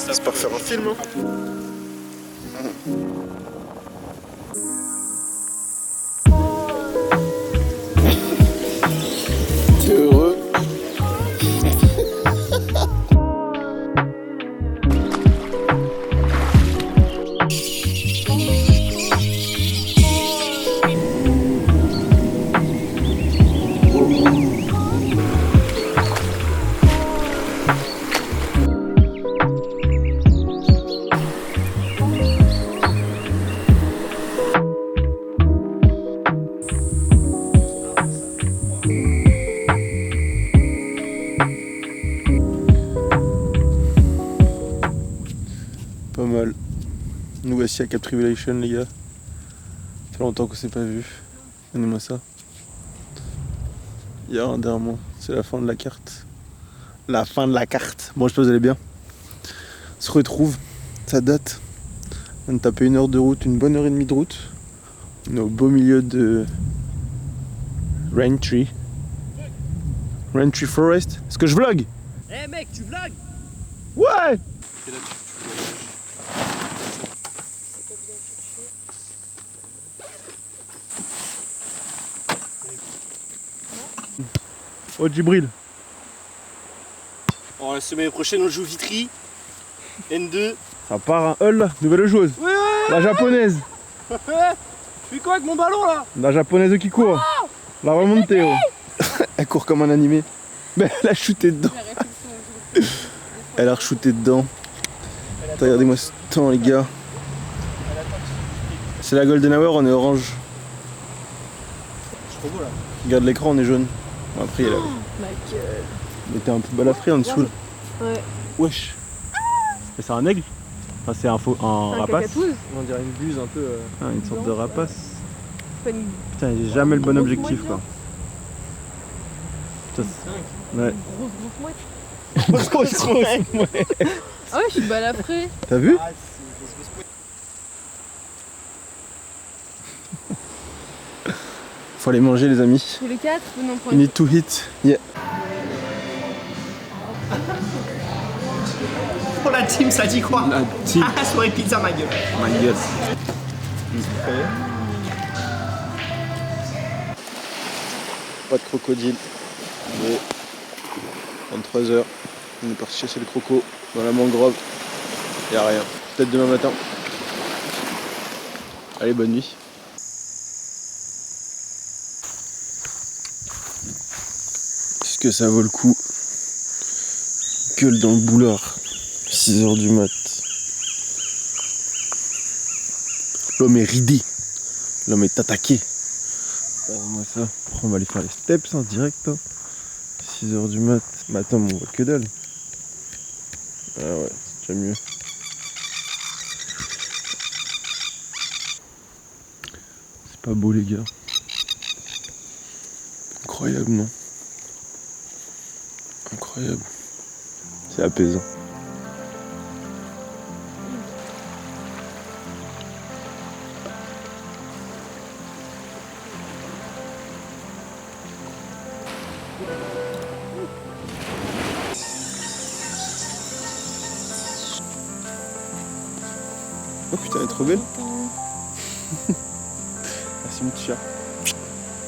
J'espère faire un film. Hein. T'es heureux? Pas mal. Nous voici à Cap Tribulation, les gars. Ça fait longtemps qu'on s'est pas vu. Donnez-moi ça. Il y a un derrière moi. C'est la fin de la carte. La fin de la carte. Bon, je pense que vous allez bien. On se retrouve. Ça date. On vient de taper 1 heure de route, une bonne heure et demie de route. On est au beau milieu de Raintree. Raintree Forest. Est-ce que je vlog? Eh mec, tu vlogs? Ouais! Oh Djibril. Oh, la semaine prochaine on joue Vitry. N2. Ça part un Hull, nouvelle joueuse. Ouais. La japonaise. Je fais quoi avec mon ballon là? La japonaise qui court. La remontée. Oh. Elle court comme un animé. Mais elle a shooté dedans. Elle a re-shooté dedans. Regardez-moi ce temps les gars. C'est la Golden Hour, on est orange. C'est trop beau là. Regarde l'écran, on est jaune. Bon, après il y a la... Mais t'es un peu balafré en dessous là. Ouais. Wesh. Mais c'est un aigle? Enfin c'est un rapace. On dirait une buse un peu. Ah, une sorte de rapace. Pas une Putain, j'ai jamais le bon objectif quoi. Putain, ouais. grosse mouette. Ah ouais, je suis balafré. T'as vu? Faut aller manger les amis. Tous les 4, vous n'en You prenez need to eat. Yeah. Oh la team, ça dit quoi? La team. Ah, soirée pizza ma gueule. My God. Pas de crocodile. Mais 23h, on est parti chasser le croco dans la mangrove. Y'a rien. Peut-être demain matin. Allez, bonne nuit. Est-ce que ça vaut le coup? Gueule dans le boulard. 6h du mat. L'homme est ridé. L'homme est attaqué. Moi ça. Après, on va aller faire les steps hein, direct. Hein. 6h du mat. Mais attends, mais on voit que dalle. Ah ouais, c'est déjà mieux. C'est pas beau les gars. Incroyable non? Incroyable. C'est apaisant. Oh putain, elle est trop belle. Merci mon petit chat.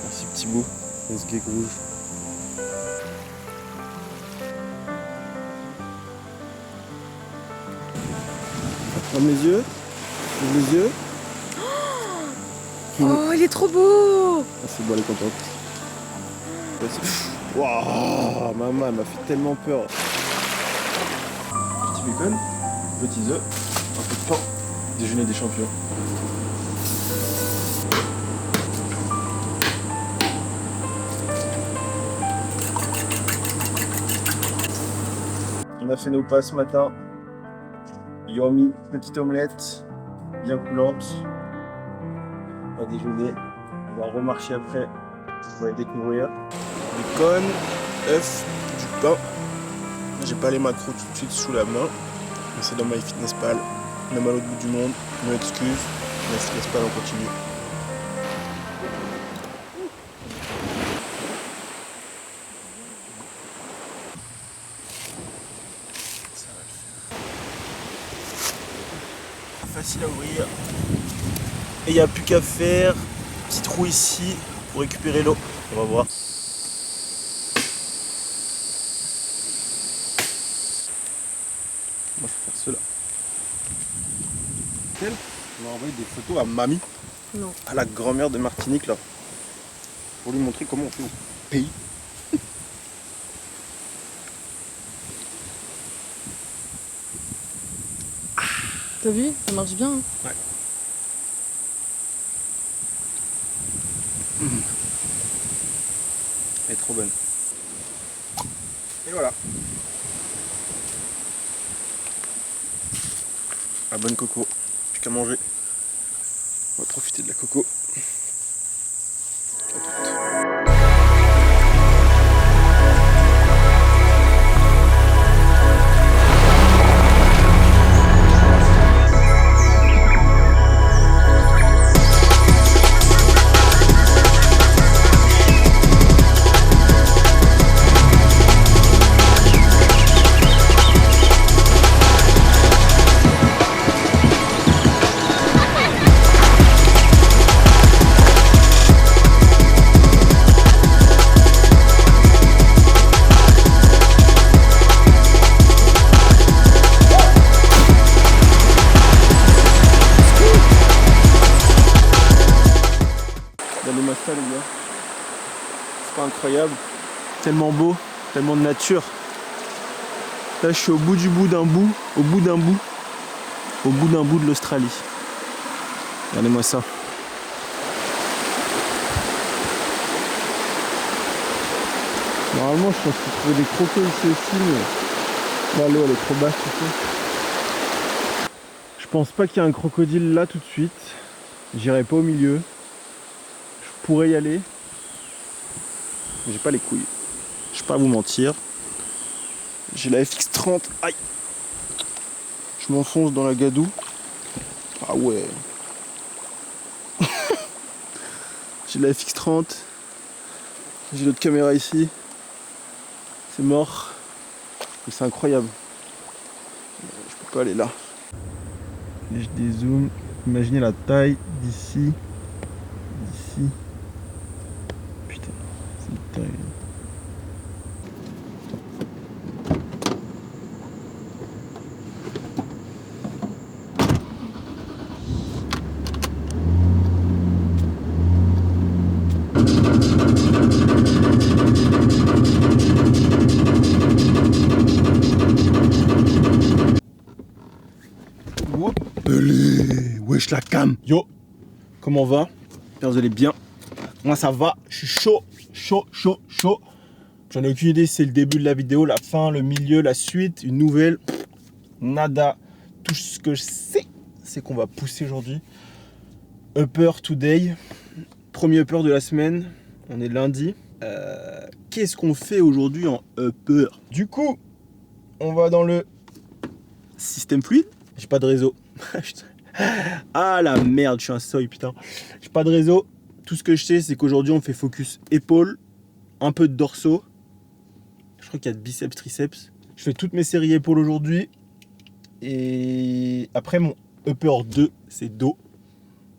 Merci petit beau. Laisse gag rouge. Ferme les yeux. Ouvre les yeux. Oh, il est trop beau. Ah, c'est bon, elle est contente. Waouh, maman, elle m'a fait tellement peur. Petit bacon, petits œufs, un peu de pain. Déjeuner des champions. On a fait nos pas ce matin. Yomi, petite omelette, bien coulante. On va déjeuner. On va remarcher après. On va découvrir. Bacon, œufs, du pain. J'ai pas les macros tout de suite sous la main. Mais c'est dans MyFitnessPal. Même à l'autre bout du monde. No excuse. MyFitnessPal, on continue. facile à ouvrir. Et il n'y a plus qu'à faire. Petit trou ici pour récupérer l'eau. On va voir. Moi je vais faire cela. On va envoyer des photos à mamie. Non. À la grand-mère de Martinique là. Pour lui montrer comment on fait au pays. T'as vu? Ça marche bien. Hein. Ouais. Elle est trop bonne. Et voilà. La bonne coco. Plus qu'à manger. On va profiter de la coco. À toutes. Ça, les gars, c'est pas incroyable, tellement beau, tellement de nature. Là je suis au bout d'un bout de l'Australie. Regardez-moi ça. Normalement je pense qu'il trouver des crocos ici aussi, mais là l'eau elle est trop basse ici. Je pense pas qu'il y a un crocodile là tout de suite. J'irai pas au milieu. Je pourrais y aller, mais j'ai pas les couilles. Je vais pas vous mentir. J'ai la FX30. Aïe. Je m'enfonce dans la gadoue. Ah ouais. J'ai la FX30. J'ai l'autre caméra ici. C'est mort. Mais c'est incroyable. Je peux pas aller là. Et je dézoome. Imaginez la taille d'ici. D'ici. Putain, c'est terrible. Allez, wesh la cam. Yo, comment on va? J'espère que vous allez bien. Moi ça va, je suis chaud. J'en ai aucune idée si c'est le début de la vidéo, la fin, le milieu, la suite, une nouvelle. Nada. Tout ce que je sais, c'est qu'on va pousser aujourd'hui. Upper today. Premier upper de la semaine. On est lundi. Qu'est-ce qu'on fait aujourd'hui en upper? Du coup, on va dans le système fluide. J'ai pas de réseau. Ah la merde, je suis un soy putain. J'ai pas de réseau. Tout ce que je sais, c'est qu'aujourd'hui on fait focus épaule, un peu de dorso. Je crois qu'il y a de biceps, triceps. Je fais toutes mes séries épaules aujourd'hui. Et après mon upper 2, c'est dos.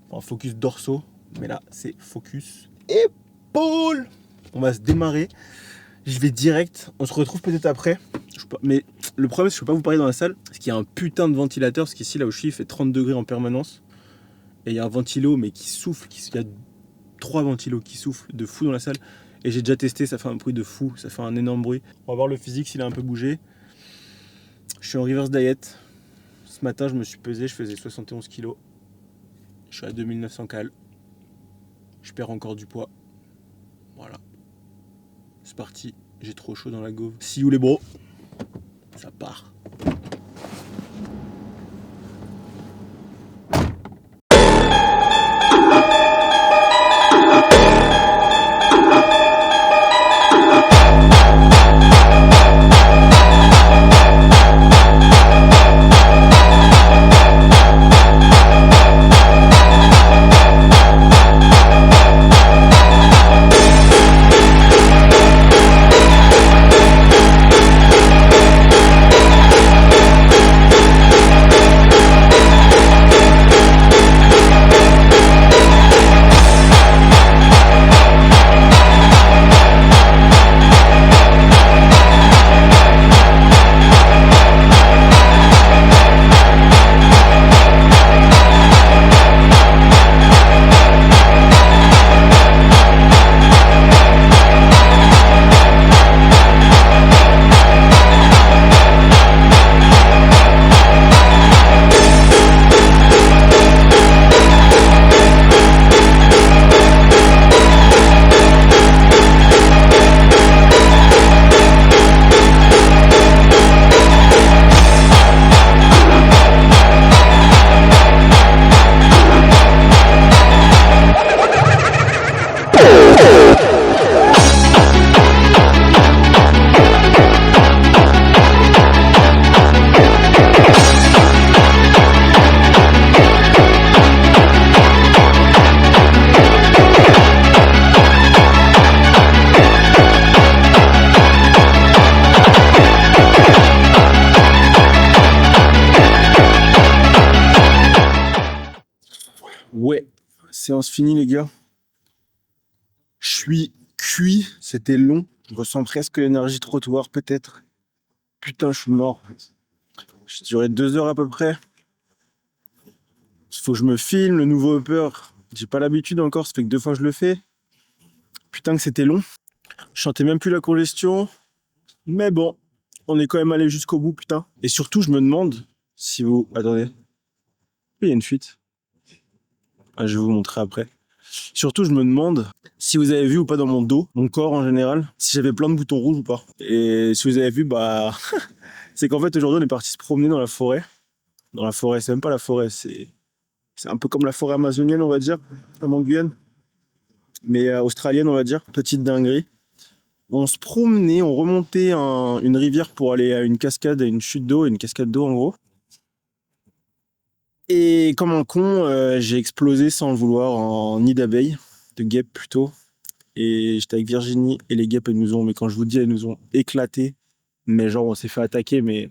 Enfin, focus dorso. Mais là, c'est focus épaule. On va se démarrer. Je vais direct. On se retrouve peut-être après. Mais le problème, c'est que je peux pas vous parler dans la salle. Parce qu'il y a un putain de ventilateur. Parce qu'ici, là où je suis, il fait 30 degrés en permanence. Et il y a un ventilo, mais qui souffle. Il y a 3 ventilos qui soufflent de fou dans la salle. Et j'ai déjà testé, ça fait un bruit de fou. Ça fait un énorme bruit. On va voir le physique s'il a un peu bougé. Je suis en reverse diet. Ce matin, je me suis pesé. Je faisais 71 kg. Je suis à 2900 cal. Je perds encore du poids. Voilà. C'est parti. J'ai trop chaud dans la gauve. See you les bros. Ça part. séance finie, les gars. Je suis cuit. C'était long. Je ressens presque l'énergie trottoir, peut-être. Putain, je suis mort. J'ai duré 2 heures à peu près. Il faut que je me filme, le nouveau upper. J'ai pas l'habitude encore, ça fait que 2 fois que je le fais. Putain que c'était long. Je sentais même plus la congestion. Mais bon, on est quand même allé jusqu'au bout, putain. Et surtout, je me demande si vous... Attendez. Il y a une fuite. Ah, je vais vous montrer après. Surtout, je me demande si vous avez vu ou pas dans mon dos, mon corps en général, si j'avais plein de boutons rouges ou pas. Et si vous avez vu, bah... c'est qu'en fait, aujourd'hui, on est parti se promener dans la forêt. Dans la forêt, c'est même pas la forêt, c'est un peu comme la forêt amazonienne, on va dire, en Guyane. Mais australienne, on va dire. Petite dinguerie. On se promenait, on remontait une rivière pour aller à une cascade, à une chute d'eau, une cascade d'eau en gros. Et comme un con, j'ai explosé sans le vouloir en nid d'abeilles, de guêpes plutôt. Et j'étais avec Virginie et les guêpes, mais quand je vous dis, elles nous ont éclaté. Mais genre, on s'est fait attaquer, mais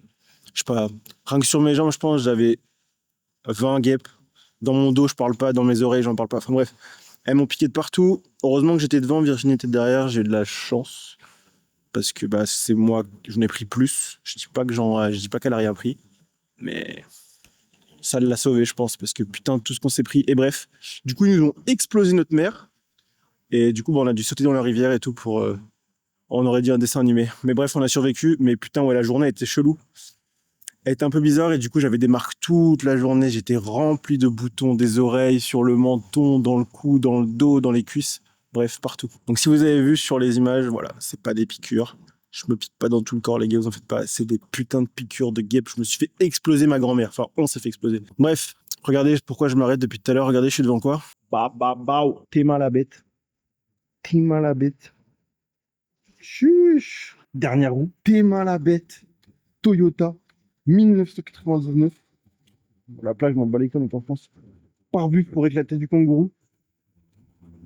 je sais pas, rien que sur mes jambes, je pense, j'avais 20 guêpes. Dans mon dos, je parle pas, dans mes oreilles, j'en parle pas. Enfin bref, elles m'ont piqué de partout. Heureusement que j'étais devant, Virginie était derrière, j'ai eu de la chance. Parce que bah, c'est moi, j'en ai pris plus. Je dis pas qu'elle a rien pris. Mais ça l'a sauvé, je pense. Parce que putain, tout ce qu'on s'est pris. Et bref, du coup, ils nous ont explosé notre mère. Et du coup, bah, on a dû sauter dans la rivière et tout pour... on aurait dit un dessin animé. Mais bref, on a survécu. Mais putain, ouais, la journée était chelou. Elle était un peu bizarre et du coup, j'avais des marques toute la journée. J'étais rempli de boutons, des oreilles, sur le menton, dans le cou, dans le dos, dans les cuisses. Bref, partout. Donc si vous avez vu sur les images, voilà, c'est pas des piqûres. Je me pique pas dans tout le corps, les gars, vous en faites pas. C'est des putains de piqûres de guêpes. Je me suis fait exploser ma grand-mère. Enfin, on s'est fait exploser. Bref, regardez pourquoi je m'arrête depuis tout à l'heure. Regardez, je suis devant quoi? T'es mal à bête. T'es mal à bête. Chuch. Dernière roue. T'es mal à bête. Toyota 1999. La plage, je m'en bats les couilles, on est en France. Pare-bus pour éclater du kangourou.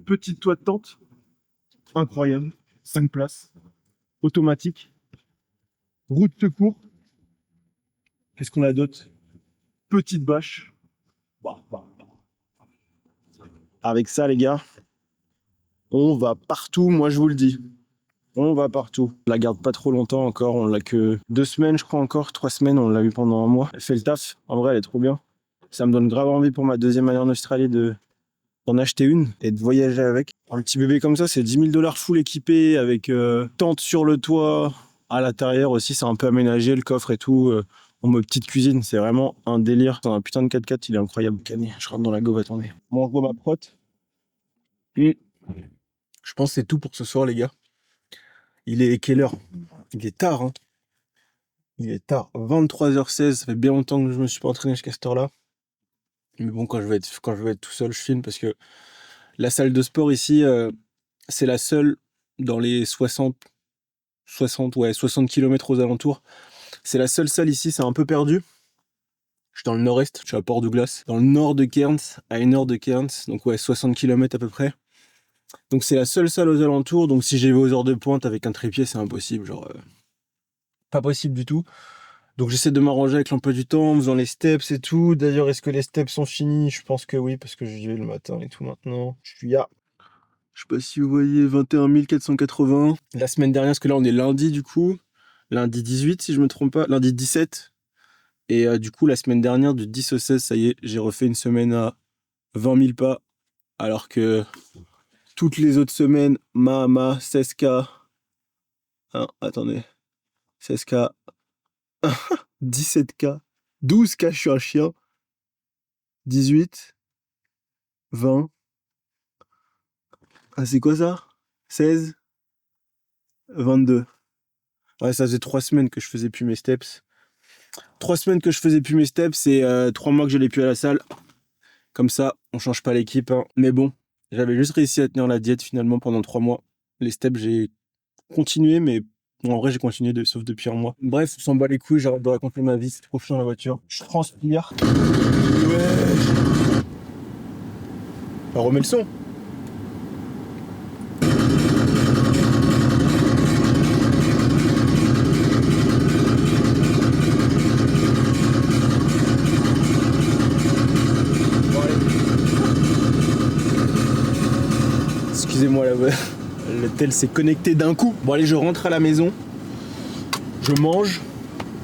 Petit toit de tente. Incroyable. 5 places. Automatique. Roue de secours. Qu'est-ce qu'on a d'autre? Petite bâche. Avec ça, les gars, on va partout, moi je vous le dis. On va partout. On la garde pas trop longtemps encore, on l'a que 2 semaines, je crois encore, 3 semaines, on l'a eu pendant un mois. Elle fait le taf, en vrai elle est trop bien. Ça me donne grave envie pour ma 2e année en Australie d'en acheter une et de voyager avec. Un petit bébé comme ça, c'est 10 000 $ full équipé, avec tente sur le toit. À l'intérieur aussi, c'est un peu aménagé, le coffre et tout. En mode petite cuisine, c'est vraiment un délire. Dans un putain de 4x4, il est incroyable. Je rentre dans la gauve, attendez. Bon, je bois ma prot. Et je pense que c'est tout pour ce soir, les gars. Il est quelle heure? Il est tard, hein. Il est tard. 23h16, ça fait bien longtemps que je me suis pas entraîné jusqu'à cette heure-là. Mais bon, quand je vais être tout seul, je filme parce que la salle de sport ici, c'est la seule dans les 60 km aux alentours. C'est la seule salle ici, c'est un peu perdu. Je suis dans le nord-est, je suis à Port-Douglas, dans le nord de Cairns, à 1 heure de Cairns, donc ouais, 60 km à peu près. Donc c'est la seule salle aux alentours, donc si j'y vais aux heures de pointe avec un trépied, c'est impossible, genre... pas possible du tout. Donc j'essaie de m'arranger avec l'emploi du temps, en faisant les steps et tout. D'ailleurs, est-ce que les steps sont finis? Je pense que oui, parce que j'y vais le matin et tout maintenant. Je suis à... Je sais pas si vous voyez, 21 480. La semaine dernière, parce que là on est lundi du coup. Lundi 18 si je me trompe pas, lundi 17. Et du coup la semaine dernière, du 10 au 16, ça y est, j'ai refait une semaine à 20 000 pas. Alors que toutes les autres semaines, 16K. Hein, attendez. 16K. 17K. 12K, je suis un chien. 18. 20. Ah, c'est quoi ça? 16. 22. Ouais, ça faisait 3 semaines que je faisais plus mes steps. 3 semaines que je faisais plus mes steps et 3 mois que j'allais plus à la salle. Comme ça, on change pas l'équipe. Hein. Mais bon, j'avais juste réussi à tenir la diète finalement pendant 3 mois. Les steps, j'ai continué, mais en vrai, j'ai continué sauf depuis un mois. Bref, on s'en bat les couilles, j'arrête de raconter ma vie, c'est trop chiant dans la voiture. Je transpire. Ouais. On remet le son. Excusez-moi, le tel s'est connecté d'un coup. Bon allez, je rentre à la maison. Je mange.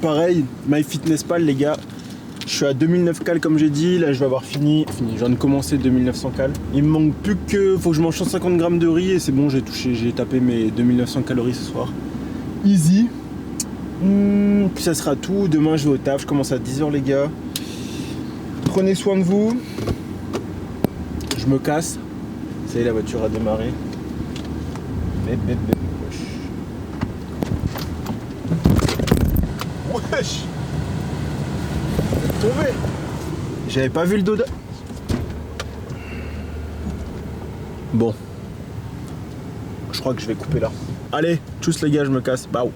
Pareil, MyFitnessPal les gars. Je suis à 2009 cales comme j'ai dit. Là je vais avoir fini. Je viens de commencer 2900 cales. Il me manque plus que... Faut que je mange 150 grammes de riz et c'est bon, j'ai tapé mes 2900 calories ce soir. Easy. Puis ça sera tout. Demain je vais au taf. Je commence à 10h les gars. Prenez soin de vous. Je me casse. Ça y est, la voiture a démarré. Wesh. Tombé. J'avais pas vu le dos de... Bon. Je crois que je vais couper là. Allez, tchuss les gars, je me casse. Bye.